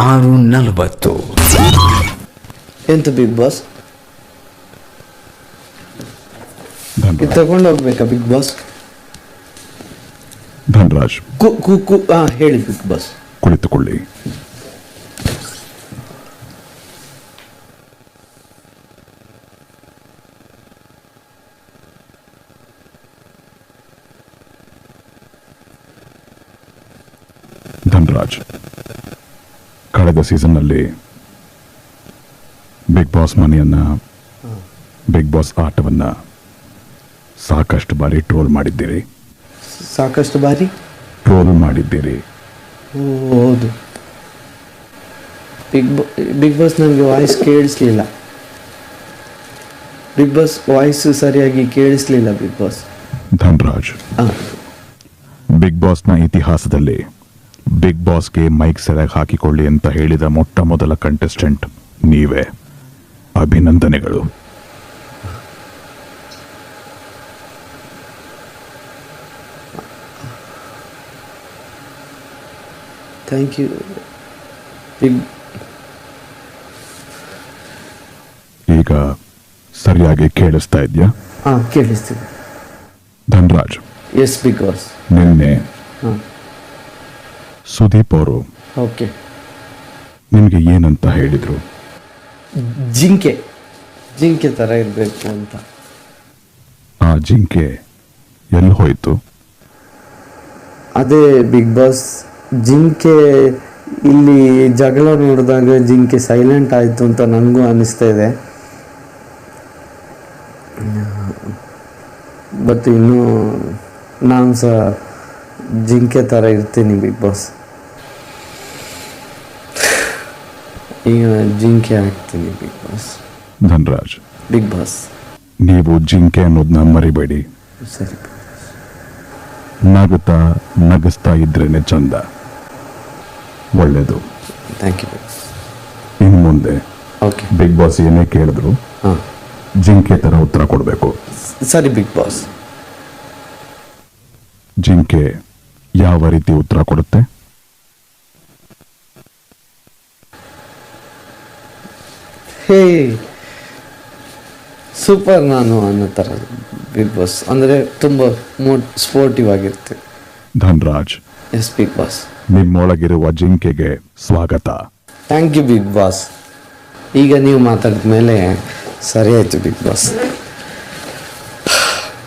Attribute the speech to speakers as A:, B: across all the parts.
A: 6:40.
B: ಎಂತ big boss ಇದು ತಗೊಂಡು ಹೋಗ್ಬೇಕಾ ಬಿಗ್ ಬಾಸ್?
C: ಧನ್ರಾಜ್
B: ಹೇಳಿ ಬಿಗ್ ಬಾಸ್.
C: ಕುಳಿತುಕೊಳ್ಳಿ. ಧನ್ರಾಜ್, ಕಳೆದ ಸೀಸನ್ನಲ್ಲಿ ಬಿಗ್ ಬಾಸ್ ಮನೆಯನ್ನ, ಬಿಗ್ ಬಾಸ್ ಆಟವನ್ನ ಸಾಕಷ್ಟು ಬಾರಿ ಟ್ರೋಲ್ ಮಾಡಿದ್ದೀರಿ.
B: ಸಾಕಷ್ಟು ಬಾರಿ
C: ಟ್ರೋಲ್ ಮಾಡಿದ್ದೀರಿ.
B: ಹೌದು. ಬಿಗ್ ಬಾಸ್ ನನಗೆ ವಾಯ್ಸ್ ಕೇಳಿಸ್ಲಿಲ್ಲ. ಬಿಗ್ ಬಾಸ್ ವಾಯ್ಸ್ ಸರಿಯಾಗಿ ಕೇಳಿಸ್ಲಿಲ್ಲ. ಬಿಗ್ ಬಾಸ್
C: ಧನ್ರಾಜ್, ಬಿಗ್ ಬಾಸ್ನ ಇತಿಹಾಸದಲ್ಲಿ ಬಿಗ್ ಬಾಸ್ಗೆ ಮೈಕ್ ಸೆರೆಗೆ ಹಾಕಿಕೊಳ್ಳಿ ಅಂತ ಹೇಳಿದ ಮೊಟ್ಟ ಮೊದಲ ಕಂಟೆಸ್ಟೆಂಟ್ ನೀವೇ. ಅಭಿನಂದನೆಗಳು.
B: Thank you.
C: ಈಗ ಸರಿಯಾಗಿ ಕೇಳಿಸ್ತಾ ಇದೆಯಾ?
B: ಕೇಳಿಸ್ತಿದೆ.
C: Dhanraj,
B: yes big Boss.
C: ನಿನ್ನೆ ಸುದೀಪ್ ಅವರು
B: ಓಕೆ
C: ನಿಮಗೆ ಏನಂತ ಹೇಳಿದ್ರು?
B: ಜಿಂಕೆ ಥರ ಇರಬೇಕು ಅಂತ.
C: ಆ ಜಿಂಕೆ ಎಲ್ಲಿ ಹೋಯ್ತು?
B: ಅದೇ ಬಿಗ್ ಬಾಸ್, ಜಿಂಕೆ ಇಲ್ಲಿ ಜಗಳ ನೋಡಿದಾಗ ಜಿಂಕೆ ಸೈಲೆಂಟ್ ಆಯಿತು ಅಂತ ನನಗೂ ಅನ್ನಿಸ್ತಾ ಇದೆ. ಬಟ್ ಇನ್ನೂ ನಾನು ಸಹ ಜಿಂಕೆ ಥರ ಇರ್ತೀನಿ ಬಿಗ್ ಬಾಸ್. ಈಗ ಜಿಂಕೆ ಆಗ್ತೀನಿ Bigg boss.
C: Dhanraj,
B: big Boss
C: ನೀವು ಜಿಂಕೆ ಅನ್ನೋದನ್ನ ಮರಿಬೇಡಿ.
B: ಸರಿ.
C: ನಗಿಸ್ತಾ ಇದ್ರೇನೆ ಚಂದ. ಒಳ್ಳೇದು.
B: Thank you.
C: ಇನ್ನು ಮುಂದೆ
B: ಓಕೆ
C: ಬಿಗ್ ಬಾಸ್ ಏನೇ ಕೇಳಿದ್ರು ಜಿಂಕೆ ತರ ಉತ್ತರ ಕೊಡಬೇಕು.
B: ಸರಿ ಬಿಗ್ ಬಾಸ್.
C: ಜಿಂಕೆ ಯಾವ ರೀತಿ ಉತ್ತರ ಕೊಡುತ್ತೆ?
B: ಹೇ ಸೂಪರ್ ನಾನು ಅನ್ನೋ ಥರ ಬಿಗ್ ಬಾಸ್ ಅಂದರೆ ತುಂಬ ಸ್ಪೋರ್ಟಿವ್ ಆಗಿರುತ್ತೆ.
C: Dhanraj,
B: yes big boss.
C: ನಿಮ್ಮೊಳಗಿರುವ ಜಿಂಕೆಗೆ ಸ್ವಾಗತ.
B: Thank you big boss. ಈಗ ನೀವು ಮಾತಾಡಿದ ಮೇಲೆ ಸರಿ ಆಯಿತು big boss.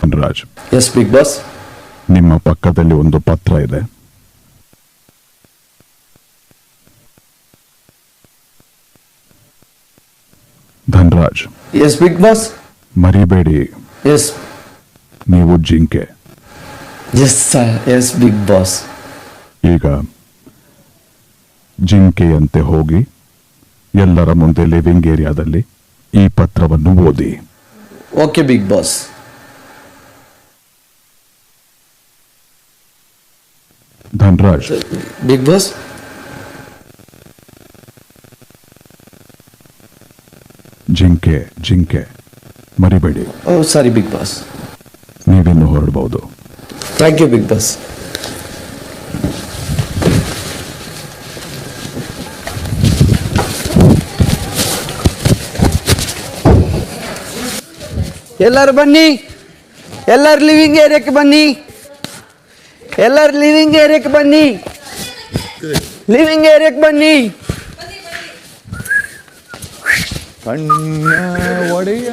C: Dhanraj,
B: yes big boss.
C: ನಿಮ್ಮ ಪಕ್ಕದಲ್ಲಿ ಒಂದು ಪತ್ರ ಇದೆ. Dhanraj,
B: yes big boss.
C: ಮರಿಬೇಡಿ,
B: ಎಸ್
C: ನೀವು ಜಿಂಕೆ.
B: Yes yes big boss.
C: ಈಗ ಜಿಂಕೆಯಂತೆ ಹೋಗಿ ಎಲ್ಲರ ಮುಂದೆ ಲಿವಿಂಗ್ ಏರಿಯಾದಲ್ಲಿ ಈ ಪತ್ರವನ್ನು ಓದಿ.
B: Okay big boss.
C: Dhanraj,
B: big boss.
C: ಜಿಂಕೆ ಜಿಂಕೆ ಮರಿಬೇಡಿ.
B: Oh sorry big boss.
C: ನೀವಿನ್ನು ಹೊರಡಬಹುದು.
B: Thank you big boss. ಎಲ್ಲರೂ ಬನ್ನಿ, ಎಲ್ಲರೂ ಲಿವಿಂಗ್ ಏರಿಯಾಕ್ಕೆ ಬನ್ನಿ, ಎಲ್ಲರೂ ಲಿವಿಂಗ್ ಏರಿಯಾಕ್ಕೆ ಬನ್ನಿ, ಲಿವಿಂಗ್ ಏರಿಯಾಕ್ಕೆ ಬನ್ನಿ.
C: ಕಣ್ಣ ಒಡೆಯ